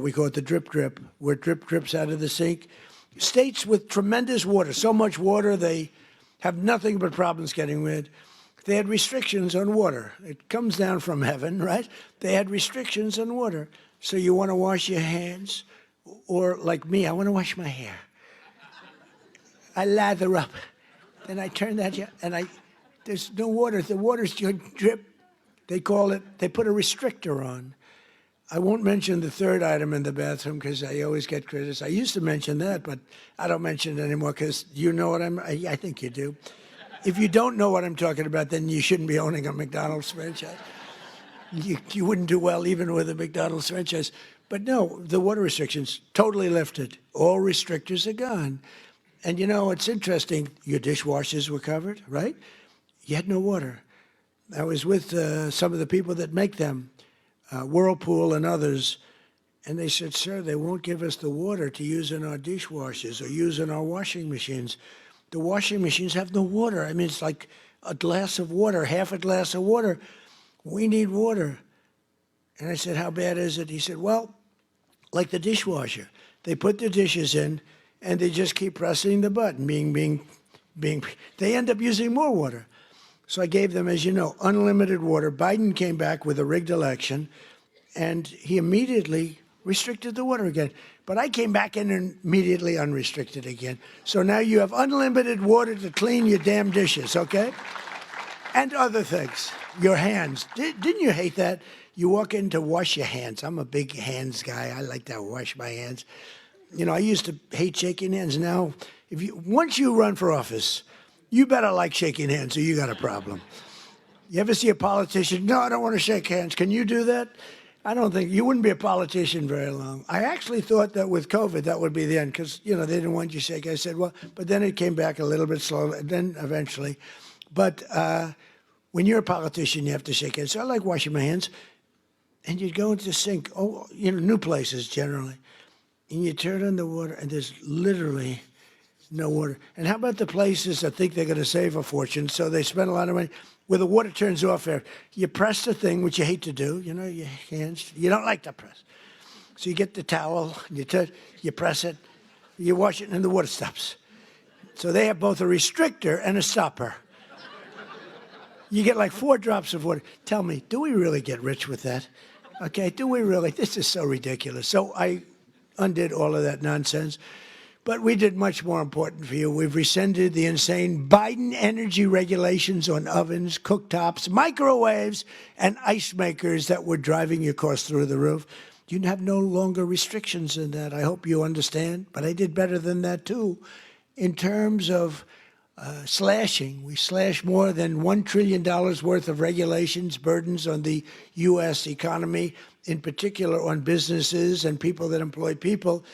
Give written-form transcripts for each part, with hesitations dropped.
We call it the drip drip, where it drip drips out of the sink. States with tremendous water, so much water they have nothing but problems getting rid. They had restrictions on water. It comes down from heaven, right? They had restrictions on water. So you want to wash your hands, or like me, I want to wash my hair. I lather up, then I turn that, and there's no water. The water's drip. They call it, they put a restrictor on. I won't mention the third item in the bathroom because I always get criticized. I used to mention that, but I don't mention it anymore because you know what I think you do. If you don't know what I'm talking about, then you shouldn't be owning a McDonald's franchise. You wouldn't do well even with a McDonald's franchise. But no, the water restrictions totally lifted. All restrictors are gone. And you know, it's interesting. Your dishwashers were covered, right? You had no water. I was with some of the people that make them, Whirlpool and others, and they said, sir, they won't give us the water to use in our dishwashers or use in our washing machines. The washing machines have no water. I mean, it's like a glass of water, half a glass of water. We need water. And I said, how bad is it? He said, well, like the dishwasher. They put the dishes in, and they just keep pressing the button, they end up using more water. So I gave them, as you know, unlimited water. Biden came back with a rigged election, and he immediately restricted the water again. But I came back in and immediately unrestricted again. So now you have unlimited water to clean your damn dishes, okay? And other things. Your hands. Didn't you hate that? You walk in to wash your hands. I'm a big hands guy. I like to wash my hands. You know, I used to hate shaking hands. Now, once you run for office, you better like shaking hands or you got a problem. You ever see a politician? No, I don't want to shake hands. Can you do that? I don't think, you wouldn't be a politician very long. I actually thought that with COVID, that would be the end because, you know, they didn't want you to shake. I said, well, but then it came back a little bit slowly, then eventually. But when you're a politician, you have to shake hands. So I like washing my hands. And you'd go into the sink, new places generally, and you turn on the water and there's literally no water. And how about the places that think they're going to save a fortune, so they spend a lot of money, where the water turns off there. You press the thing, which you hate to do, you know, your hands, you don't like to press. So you get the towel, you press it, you wash it, and the water stops. So they have both a restrictor and a stopper. You get like 4 drops of water. Tell me, do we really get rich with that? Okay, do we really? This is so ridiculous. So I undid all of that nonsense. But we did much more important for you. We've rescinded the insane Biden energy regulations on ovens, cooktops, microwaves, and ice makers that were driving your costs through the roof. You have no longer restrictions in that. I hope you understand. But I did better than that, too. In terms of slashing, we slashed more than $1 trillion worth of regulations, burdens on the U.S. economy, in particular on businesses and people that employ people.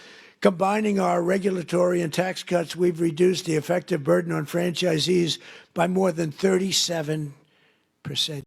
Combining our regulatory and tax cuts, we've reduced the effective burden on franchisees by more than 37%.